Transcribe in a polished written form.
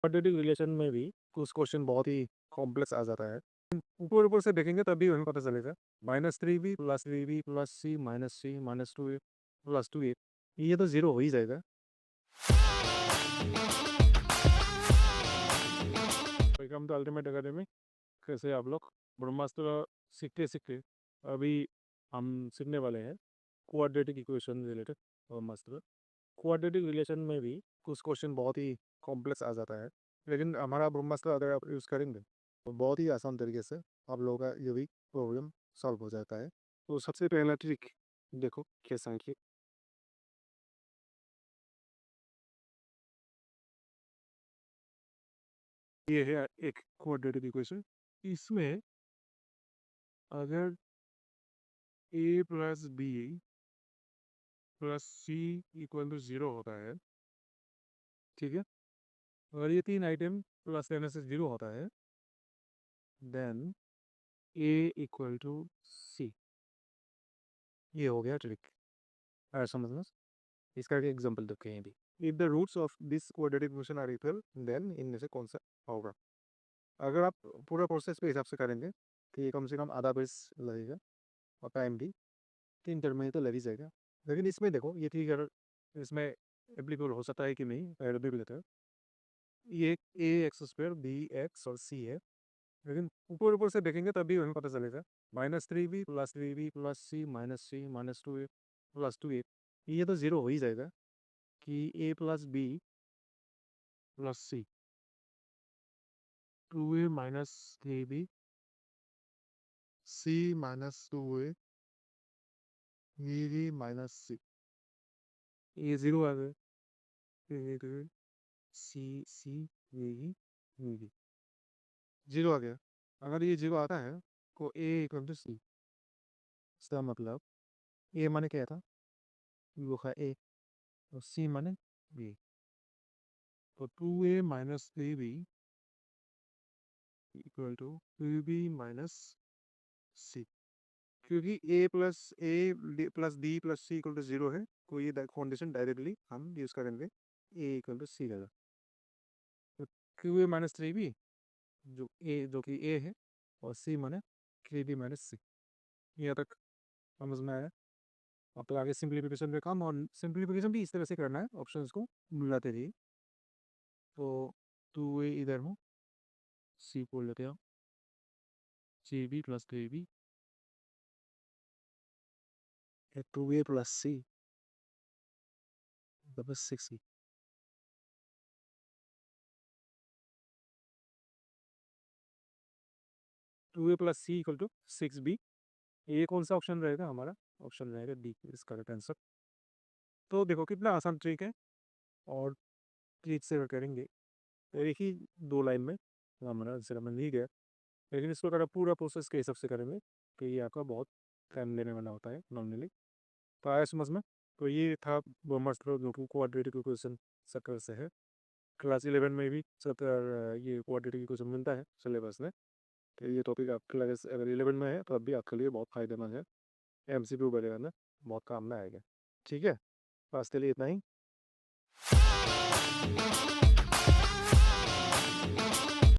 Quadratic relation में भी कुछ क्वेश्चन बहुत ही कॉम्प्लेक्स आ जाता है। ऊपर ऊपर से देखेंगे तभी हमें पता चलेगा। -3b + 3b + c - 2a + 2a, ये तो जीरो हो ही जाएगा। Welcome to Ultimate Academy. कैसे आप लोग? ब्रह्मास्त्र सीखते सीखते अभी हम सीखने वाले हैं क्वाड्रेटिक इक्वेशन रिलेटेड ब्रह्मास्त्र। क्वाड्रेटिक रिलेशन में भी कुछ क्वेश्चन बहुत ही कॉम्प्लेक्स आ जाता है, लेकिन हमारा ब्रह्मास्त्र अगर आप यूज़ करेंगे तो बहुत ही आसान तरीके से आप लोगों का ये भी प्रॉब्लम सॉल्व हो जाता है। तो सबसे पहला ट्रिक देखो कैसा है कि ये है एक क्वाड्रेटिक इक्वेशन। इसमें अगर a + b + c = 0 होता है, ठीक है, और ये तीन आइटम प्लस रहने से 0 होता है, देन a = c। ये हो गया ट्रिक। समझना। इसका एक एग्जांपल दो कहीं भी। If the roots of this quadratic equation are equal, then इनमें से कौन सा होगा? अगर आप पूरा प्रोसेस पे हिसाब से करेंगे तो ये कम से कम आधा पेज लगेगा, और टाइम भी 3 टर्म में तो लग ही जाएगा। लेकिन इसमें देखो ये ठीक है, इसमें एप्लीकेबल हो सकता है कि नहीं, पहले भी लेते हैं। ये a² bx और c है, लेकिन ऊपर ऊपर से देखेंगे तभी हमें पता चलेगा। -3b + 3b + c - 2a + 2a, ये तो जीरो हो ही जाएगा कि a + b + c 2a - 3b c - 2a bb - c, ये जीरो आ गए। सी सी ये जीरो आ गया। अगर ये जीरो आता है तो a = c। इसका मतलब a माने क्या था? वो है a, और c माने b। तो 2a - 3b = 2b - c। क्योंकि a + b + c = 0 है, तो ये कंडीशन डायरेक्टली हम यूज करेंगे, a = c रहेगा। तो 2a - 3b जो कि a है, और c माने 3b - c। यहाँ तक समझ में आया? अब तो आगे सिंप्लीफिकेशन पे काम, और सिंप्लीफिकेशन भी इस तरह से करना है, ऑप्शंस को मिलाते रहिए। तो 2a इधर हो, c को लेते आओ, cb + 3b 2a + c = 6c। 2a + c = 6b। ये कौन सा ऑप्शन रहेगा हमारा? ऑप्शन रहेगा डी, इसका करेक्ट आंसर। तो देखो कितना आसान ट्रिक है, और ट्रिक से करेंगे तो एक ही 2 लाइन में हमारा आंसर हमें मिल गया। लेकिन इसको अगर आप पूरा प्रोसेस के हिसाब से करेंगे तो ये आपका बहुत टाइम लेने वाला होता है नॉर्मली। तो आया समझ में? तो ये था ब्रह्मास्त्र, जो कि क्वाड्रेटिक इक्वेशन सर्कल से है। क्लास 11 में भी ये क्वाड्रेटिक इक्वेशन मिलता है सिलेबस में। तो ये टॉपिक आपके लिए अगर 11 में है तो अब भी आपके लिए बहुत फायदेमंद है। MCQ वगैरह में बहुत काम में आएगा। ठीक है, तो आज के लिए इतना ही।